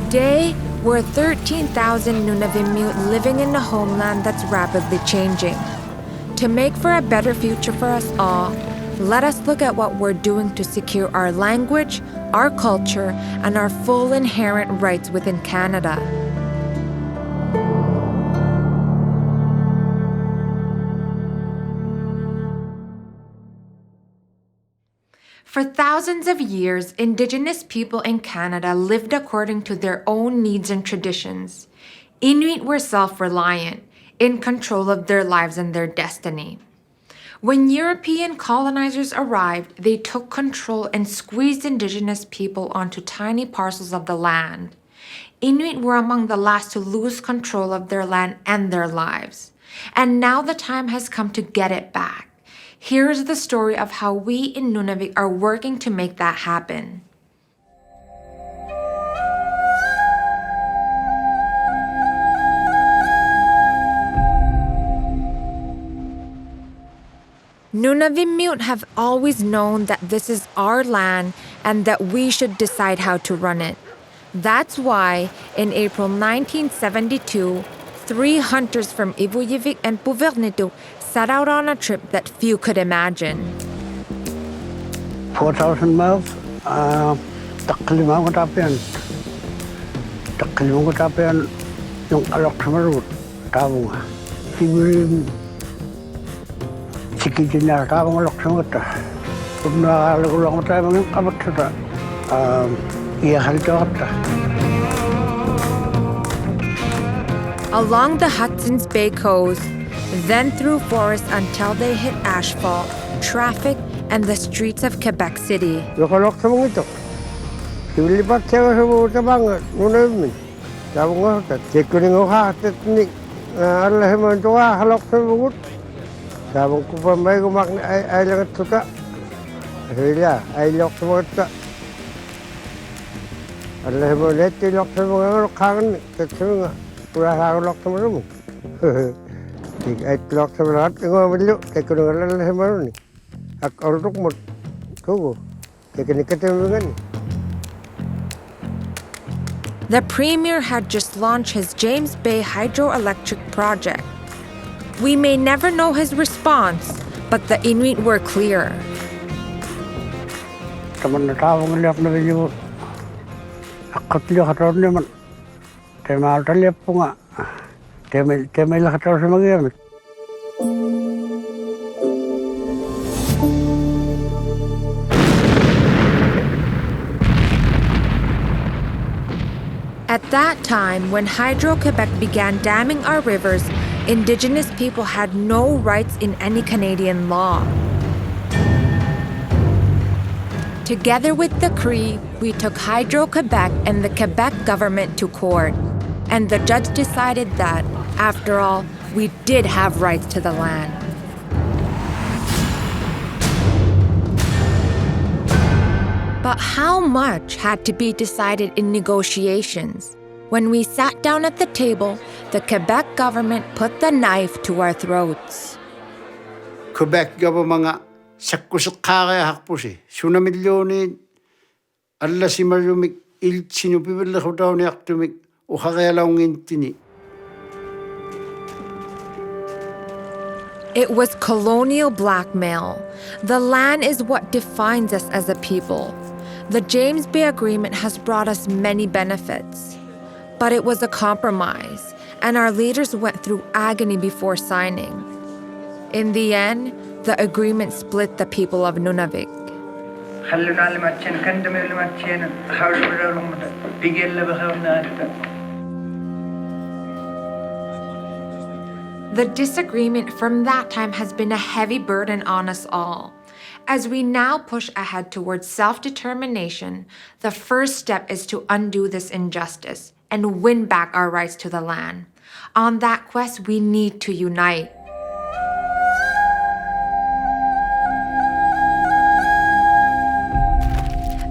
Today, we're 13,000 Nunavimmiut living in a homeland that's rapidly changing. To make for a better future for us all, let us look at what we're doing to secure our language, our culture, and our full inherent rights within Canada. For thousands of years, Indigenous people in Canada lived according to their own needs and traditions. Inuit were self-reliant, in control of their lives and their destiny. When European colonizers arrived, they took control and squeezed Indigenous people onto tiny parcels of the land. Inuit were among the last to lose control of their land and their lives. And now the time has come to get it back. Here's the story of how we in Nunavik are working to make that happen. Nunavimmiut have always known that this is our land and that we should decide how to run it. That's why, in April 1972, 3 hunters from Ivuyivik and Puvernitu set out on a trip that few could imagine. 4,000 miles, taklimang katapian. Taklimang katapian yung alok sa marut, tabong. Simulim, sikitin na tabong alok sa mata. Kung nakalagulang ko tayo mga kabat sa ta, iyahan ka kata. Along the Hudson's Bay coast, then through forests until they hit asphalt, traffic, and the streets of Quebec City. Nakalok sa mga ito. Silipat siya sa mga tabangan, muna yun. Sabi nga, tiko rin ako hatat ni, alahin mo ito ka, halok sa mga ito. Sabi ko pa may gumak na ay lang ito ka. Sabi niya, ay lok sa mga ito. Alahin mo ulit, ilok sa mga kangan, kasi nga, pura sa lok sa mga ito. Ay lok sa mga ito, nga malyo, tiko rin alahin mo ito. Ak orok mo, tugo, tiko ni katimungan. The Premier had just launched his James Bay hydroelectric project. We may never know his response, but the Inuit were clear. Taman na tawang liap na video. Akot liya kataw naman. Tema alta liap po nga. Tema ila kataw sa mag-iamit. At that time, when Hydro-Quebec began damming our rivers, Indigenous people had no rights in any Canadian law. Together with the Cree, we took Hydro-Quebec and the Quebec government to court. And the judge decided that, after all, we did have rights to the land. But how much had to be decided in negotiations? When we sat down at the table, the Quebec government put the knife to our throats. Quebec gaba mga sakkusakaya hakpusi. Sunamilyoni alla simarumik ilsinupibilla hutawni aktumik uhagayalaungintini. It was colonial blackmail. The land is what defines us as a people. The James Bay Agreement has brought us many benefits. But it was a compromise, and our leaders went through agony before signing. In the end, the agreement split the people of Nunavik. The disagreement from that time has been a heavy burden on us all. As we now push ahead towards self-determination, the first step is to undo this injustice and win back our rights to the land. On that quest, we need to unite.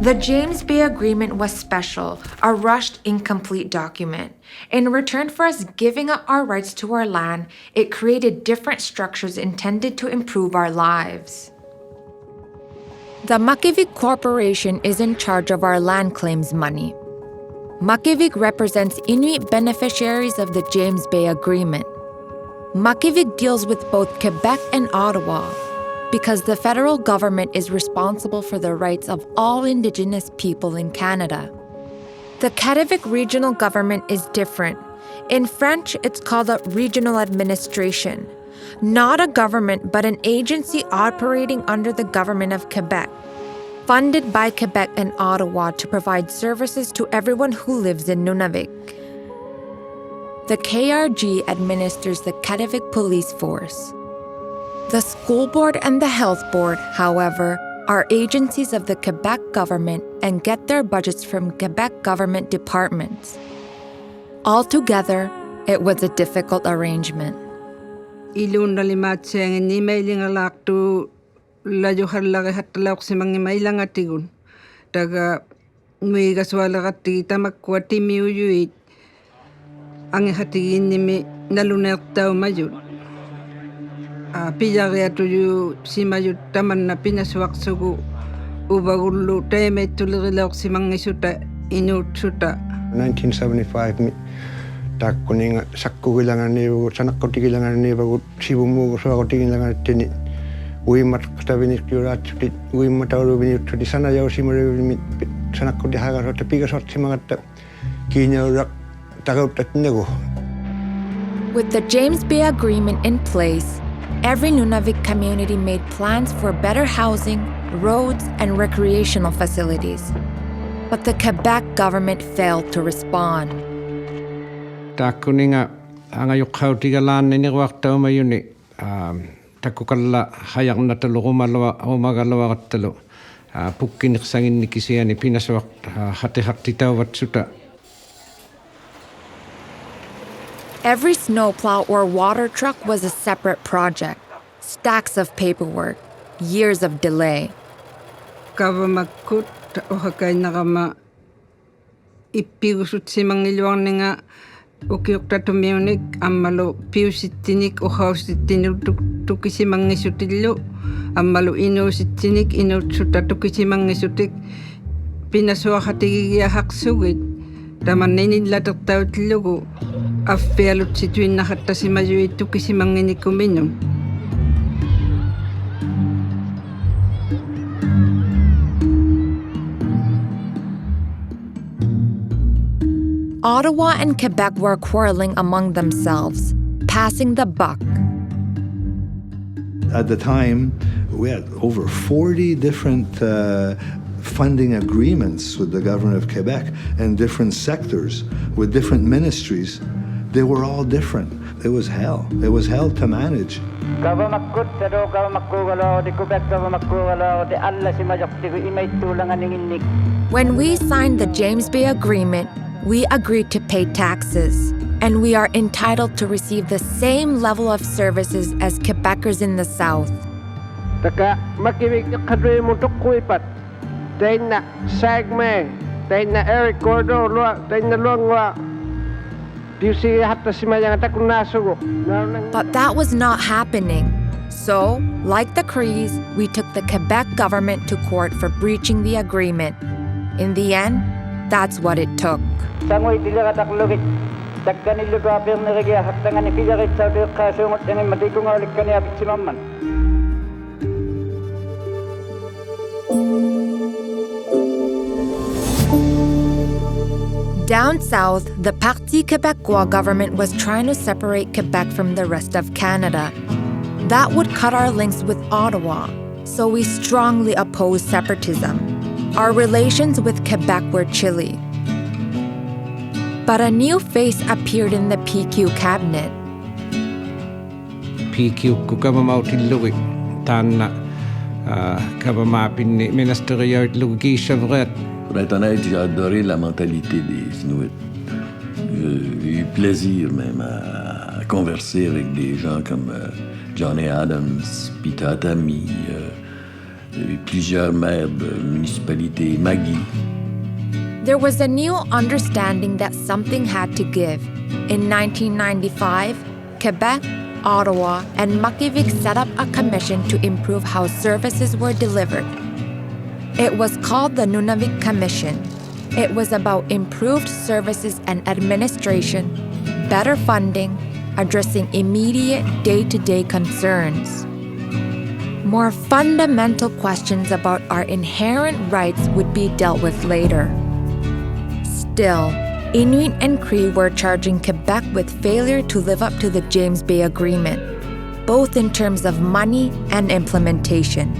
The James Bay Agreement was special, a rushed, incomplete document. In return for us giving up our rights to our land, it created different structures intended to improve our lives. The Makivik Corporation is in charge of our land claims money. Makivik represents Inuit beneficiaries of the James Bay Agreement. Makivik deals with both Quebec and Ottawa because the federal government is responsible for the rights of all Indigenous people in Canada. The Quebec regional government is different. In French, it's called a regional administration, not a government but an agency operating under the government of Quebec, funded by Quebec and Ottawa to provide services to everyone who lives in Nunavik. The KRG administers the Nunavik police force. The school board and the health board, however, are agencies of the Quebec government and get their budgets from Quebec government departments. Altogether, it was a difficult arrangement. Iluna limatseng ni mailingalak tu layo harlaki hatalak si mangi mailangatigun. Taga may gaswalakati tamakwati miuyuit. Ang hatigin ni mi nalunak tao mayut. Piyagya tuyo si mayut taman na pinaswaksugu. Ubagulu tayo may tulilak si mangi suta inut suta. 1975 takkuninga sakkugilangan nivu sanakkotigilangan nivu sivumu suakotigilangan tini uimmat tavinikkiuraatsuti uimmatauruvinitsuti sanajausimurivimi sanakkoti hagarota pigasortsimagatta kiinaurak tagauttatnegu. With the James Bay Agreement in place, every Nunavik community made plans for better housing, roads, and recreational facilities. But the Quebec government failed to respond. Takkuninga angayukhautigalaan niniruartaumayuni takkukalla hajarnataluqumalawa umagalawaqattalu pukkinirsanginnikisiani pinasuaq hatihartitauvatsuta. Every snowplow or water truck was a separate project. Stacks of paperwork, years of delay. Kavamakut ohakay nakama ipigusut si mangiluang ukiukta tumiunik amalo piusitinik uhausitinik tukisi mangisutilu amalo inusitinik inutsuta tukisi mangisutik pinasuakatigiya haksugit taman ninilataktautlugu affialut situin nakatta si mayuit tukisi manginikuminum. Ottawa and Quebec were quarreling among themselves, passing the buck. At the time, we had over 40 different funding agreements with the government of Quebec and different sectors with different ministries. They were all different. It was hell. It was hell to manage. When we signed the James Bay Agreement, we agreed to pay taxes, and we are entitled to receive the same level of services as Quebecers in the South. Taka makibig kadri mo tukkuipat. Tayo na sagme, tayo na Eric Gordo, tayo na luangwa. Diusi hatta si mayang takunasugo. But that was not happening. So, like the Crees, we took the Quebec government to court for breaching the agreement. In the end, that's what it took. Sangoy dilakataklugi takkani lugapir nirigia haktangani pijarit saudir kasungot yang matikunga ulik kani abit simamman. Down south, the Parti Québécois government was trying to separate Quebec from the rest of Canada. That would cut our links with Ottawa, so we strongly opposed separatism. Our relations with Quebec were chilly. But a new face appeared in the PQ cabinet. PQ kukavamautillugi taanna kavamapinni ministeriaitlugi chavret. Pour être honnête, j'ai adoré la mentalité des Inuits. J'ai eu plaisir même à converser avec des gens comme Johnny Adams, Pita Tami, plusieurs maires de municipalités, Maggie. There was a new understanding that something had to give. In 1995, Quebec, Ottawa, and Makivik set up a commission to improve how services were delivered. It was called the Nunavik Commission. It was about improved services and administration, better funding, addressing immediate day-to-day concerns. More fundamental questions about our inherent rights would be dealt with later. Still, Inuit and Cree were charging Quebec with failure to live up to the James Bay Agreement, both in terms of money and implementation.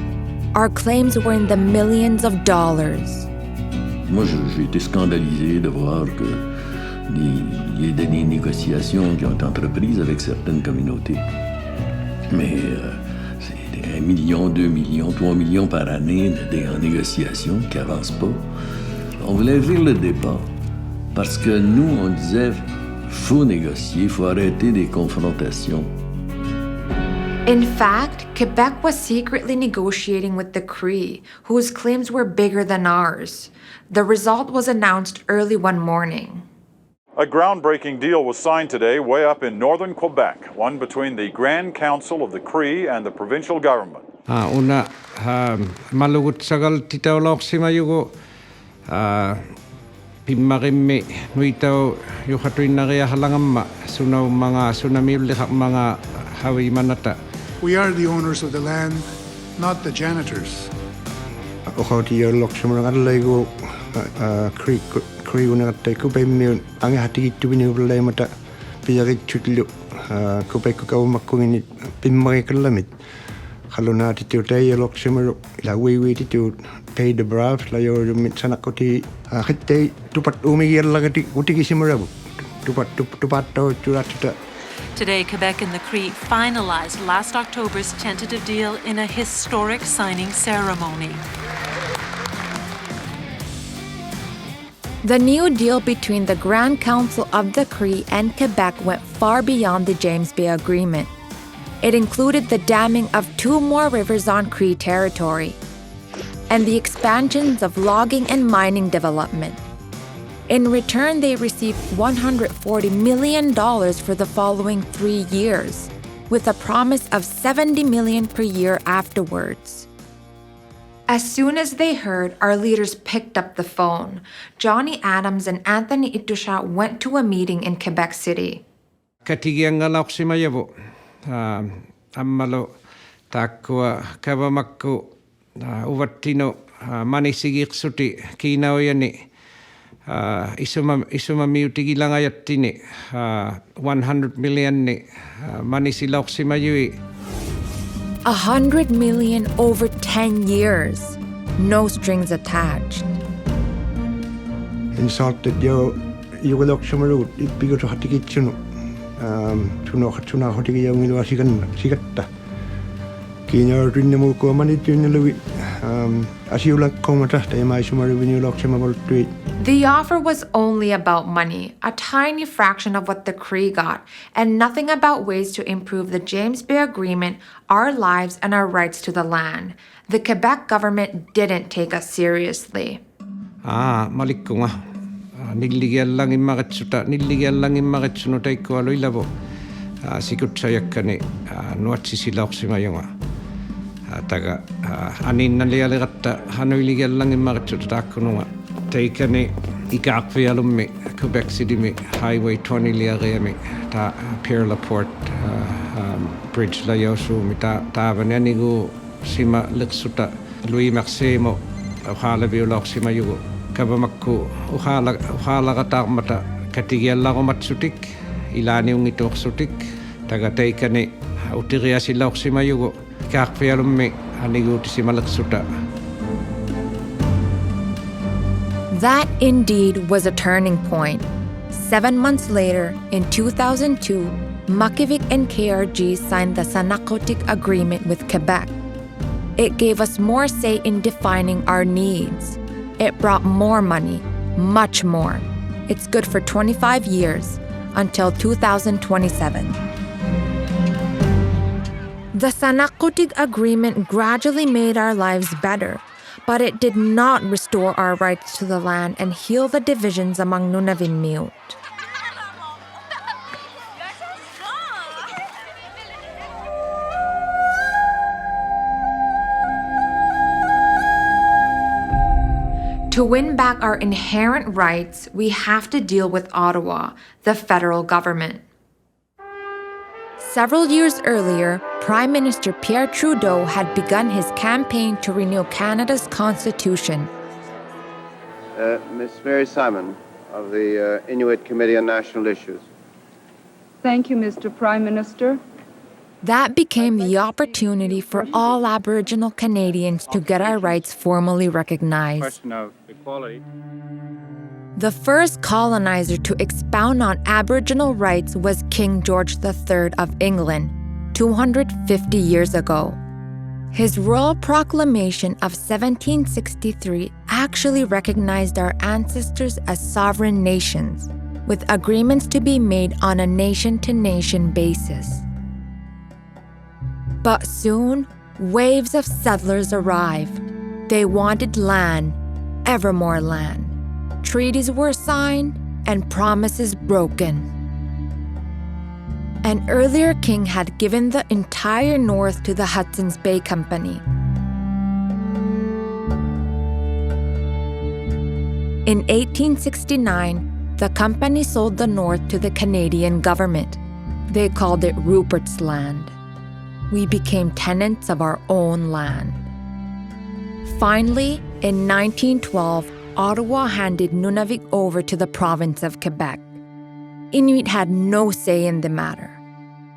Our claims were in the millions of dollars. Moi, j'ai été scandalisé de voir que il y a des négociations qui ont été entreprises avec certaines communautés. Mais c'est 1 million, 2 millions, 3 millions par année en négociations qui n'avancent pas. On voulait ouvrir le débat parce que nous, on disait faut négocier, faut arrêter des confrontations. In fact, Quebec was secretly negotiating with the Cree, whose claims were bigger than ours. The result was announced early one morning. A groundbreaking deal was signed today way up in northern Quebec, one between the Grand Council of the Cree and the provincial government. Una malugut sagal titauloqsimayugu pimmarimmi nuitau yuhatuinnaria halangamma sunau mga sunamiullihaq mga hawimanata. We are the owners of the land, not the janitors. Oqautiyarloqsimurangallaygu Cree unagattai Nunavimmiut angahatigittuvinuullaimata piyaritchutlu Quebec kaumakkunginit pimmarikallamit qallunaatitiutaialoqsimaru ilawiiviititiut pay the braves layorumit sanaqquti qittei tupat umigiallagati utigisimuravu tupattauchurattita. Today, Quebec and the Cree finalized last October's tentative deal in a historic signing ceremony. The new deal between the Grand Council of the Cree and Quebec went far beyond the James Bay Agreement. It included the damming of 2 more rivers on Cree territory and the expansions of logging and mining development. In return, they received $140 million for the following 3 years, with a promise of $70 million per year afterwards. As soon as they heard, our leaders picked up the phone. Johnny Adams and Anthony Itusha went to a meeting in Quebec City. Katigiangalaqsimayavu ammalo taakkua kavamakku uvattino manisigiqsuti kiinauyani isumamiutigilangayattini 100 million ni manisiloqsimayui. 100 million over 10 years. No strings attached. Insulted yo yuloqsimarut ipigutu hatigitchunu tuna hotigiyangilwa sigatta kiinarutinnamu komanittunnaluwi The offer was only about money, a tiny fraction of what the Cree got, and nothing about ways to improve the James Bay Agreement, our lives, and our rights to the land. The Quebec government didn't take us seriously. Malikkunga. Nilligiallang immaritsuno taikkualuilavo. Sikutsayakkani nuatsisilaoqsimayunga. Taga aninnalialigatta hanuiligiallang immaritsutakkununga taikani ikaaqvialummi Quebec City mi Highway 20 liariami ta Pierre Laporte bridge la yosuumi taavananigu sima liqsuta Louis Maximo uhalaviuloqsimayugu kavamakku uhalaqataarmata katigiallarumatsutik ilaaniungituorsutik taga taikani utiriasilaoqsimayugu That indeed was a turning point. 7 months later, in 2002, Makivik and KRG signed the Sanaqotik Agreement with Quebec. It gave us more say in defining our needs. It brought more money, much more. It's good for 25 years, until 2027. The Sanaqotik Agreement gradually made our lives better, but it did not restore our rights to the land and heal the divisions among Nunavimmiut. To win back our inherent rights, we have to deal with Ottawa, the federal government. Several years earlier, Prime Minister Pierre Trudeau had begun his campaign to renew Canada's constitution. Ms. Mary Simon of the Inuit Committee on National Issues. Thank you, Mr. Prime Minister. That became the opportunity for all Aboriginal Canadians to get our rights formally recognized. Question of equality. The first colonizer to expound on Aboriginal rights was King George III of England, 250 years ago. His royal proclamation of 1763 actually recognized our ancestors as sovereign nations, with agreements to be made on a nation-to-nation basis. But soon, waves of settlers arrived. They wanted land, ever more land. Treaties were signed and promises broken. An earlier king had given the entire north to the Hudson's Bay Company. In 1869, the company sold the north to the Canadian government. They called it Rupert's Land. We became tenants of our own land. Finally, in 1912, Ottawa handed Nunavik over to the province of Quebec. Inuit had no say in the matter,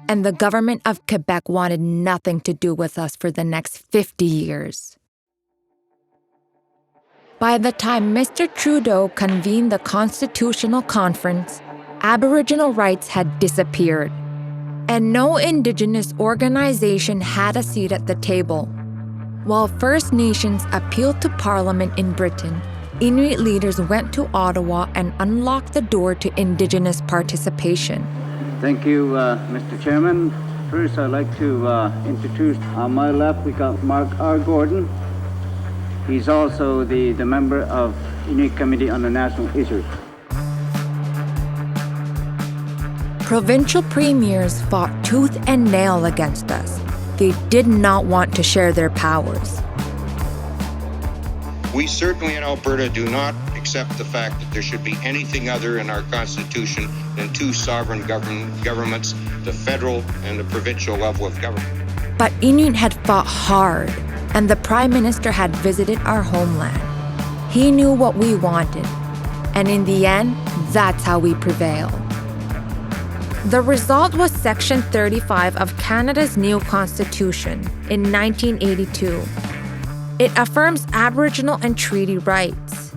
and the government of Quebec wanted nothing to do with us for the next 50 years. By the time Mr. Trudeau convened the Constitutional Conference, Aboriginal rights had disappeared, and no Indigenous organization had a seat at the table. While First Nations appealed to Parliament in Britain, Inuit leaders went to Ottawa and unlocked the door to Indigenous participation. Thank you, Mr. Chairman. First, I'd like to introduce on my left, we got Mark R. Gordon. He's also the member of Inuit Committee on the National Issues. Provincial premiers fought tooth and nail against us. They did not want to share their powers. We certainly in Alberta do not accept the fact that there should be anything other in our Constitution than two sovereign governments, the federal and the provincial level of government. But Inuit had fought hard, and the Prime Minister had visited our homeland. He knew what we wanted, and in the end, that's how we prevailed. The result was Section 35 of Canada's new Constitution in 1982. It affirms Aboriginal and treaty rights,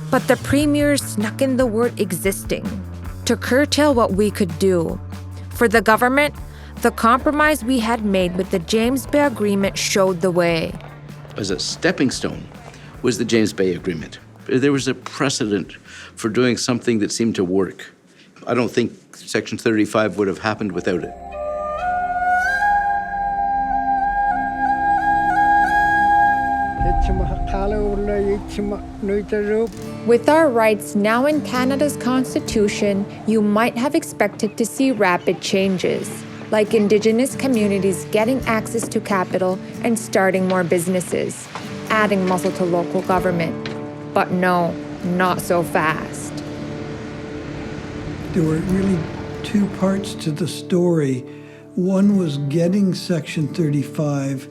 but the premiers snuck in the word existing to curtail what we could do. For the government, the compromise we had made with the James Bay Agreement showed the way. As a stepping stone was the James Bay Agreement. There was a precedent for doing something that seemed to work. I don't think Section 35 would have happened without it. With our rights now in Canada's Constitution, you might have expected to see rapid changes, like Indigenous communities getting access to capital and starting more businesses, adding muscle to local government. But no, not so fast. There were really two parts to the story. One was getting Section 35,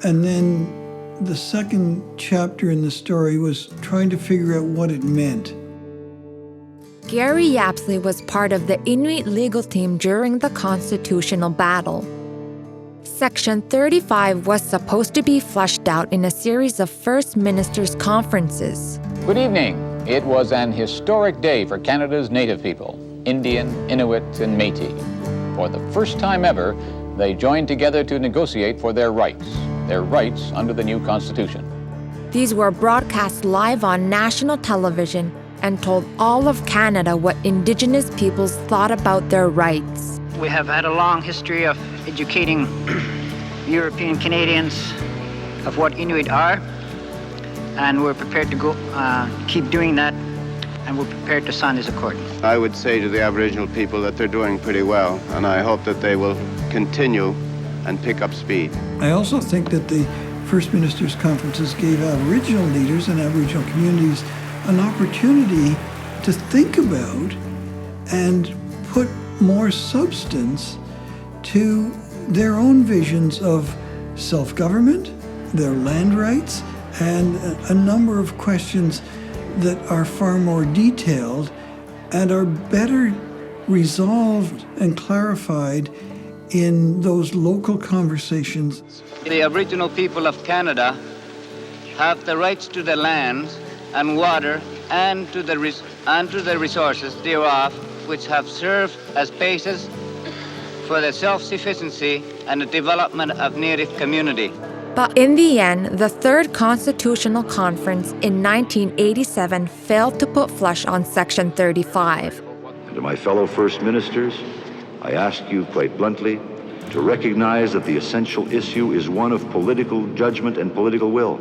and then the second chapter in the story was trying to figure out what it meant. Gary Yapsley was part of the Inuit legal team during the constitutional battle. Section 35 was supposed to be fleshed out in a series of First Ministers' conferences. Good evening. It was an historic day for Canada's Native people, Indian, Inuit, and Métis. For the first time ever, they joined together to negotiate for their rights under the new Constitution. These were broadcast live on national television and told all of Canada what Indigenous peoples thought about their rights. We have had a long history of educating European Canadians of what Inuit are, and we're prepared to keep doing that, and we're prepared to sign this accord. I would say to the Aboriginal people that they're doing pretty well, and I hope that they will continue and pick up speed. I also think that the First Ministers' Conferences gave Aboriginal leaders and Aboriginal communities an opportunity to think about and put more substance to their own visions of self-government, their land rights, and a number of questions that are far more detailed and are better resolved and clarified in those local conversations. The Aboriginal people of Canada have the rights to the land and water and to the resources thereof, which have served as basis for the self-sufficiency and the development of Native community. But in the end, the Third Constitutional Conference in 1987 failed to put flesh on Section 35. And to my fellow First Ministers, I ask you quite bluntly to recognize that the essential issue is one of political judgment and political will.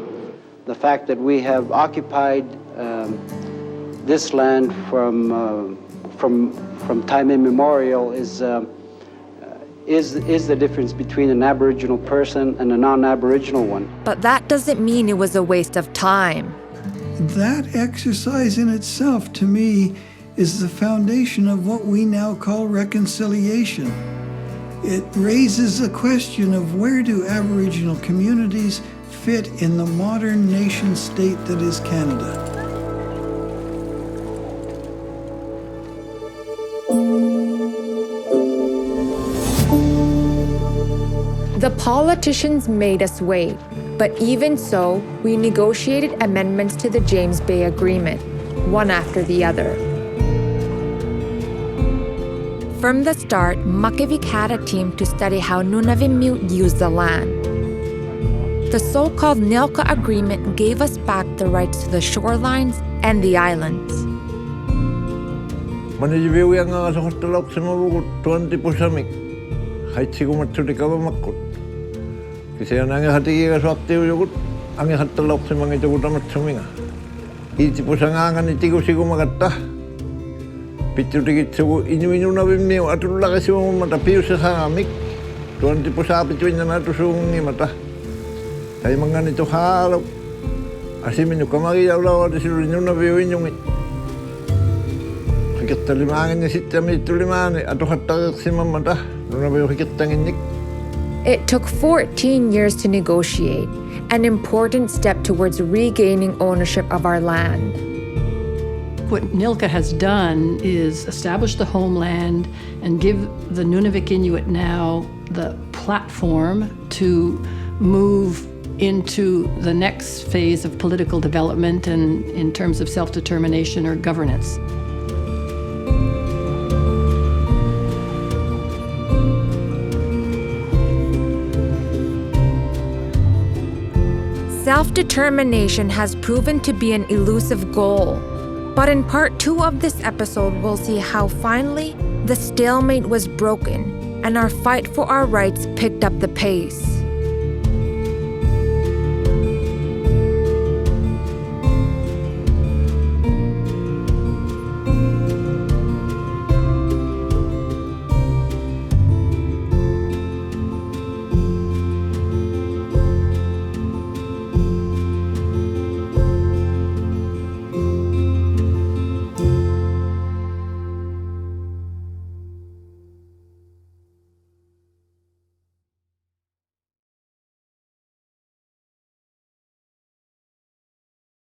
The fact that we have occupied this land from time immemorial is the difference between an Aboriginal person and a non-Aboriginal one. But that doesn't mean it was a waste of time. That exercise in itself, to me, is the foundation of what we now call reconciliation. It raises the question of where do Aboriginal communities fit in the modern nation state that is Canada. The politicians made us wait, but even so, we negotiated amendments to the James Bay Agreement, one after the other. From the start, Makivik had a team to study how Nunavimmiut used the land. The so-called Nilka Agreement gave us back the rights to the shorelines and the islands. It took 14 years to negotiate, an important step towards regaining ownership of our land. What Nilka has done is establish the homeland and give the Nunavik Inuit now the platform to move into the next phase of political development and in terms of self-determination or governance. Self-determination has proven to be an elusive goal. But in part 2 of this episode, we'll see how finally the stalemate was broken and our fight for our rights picked up the pace.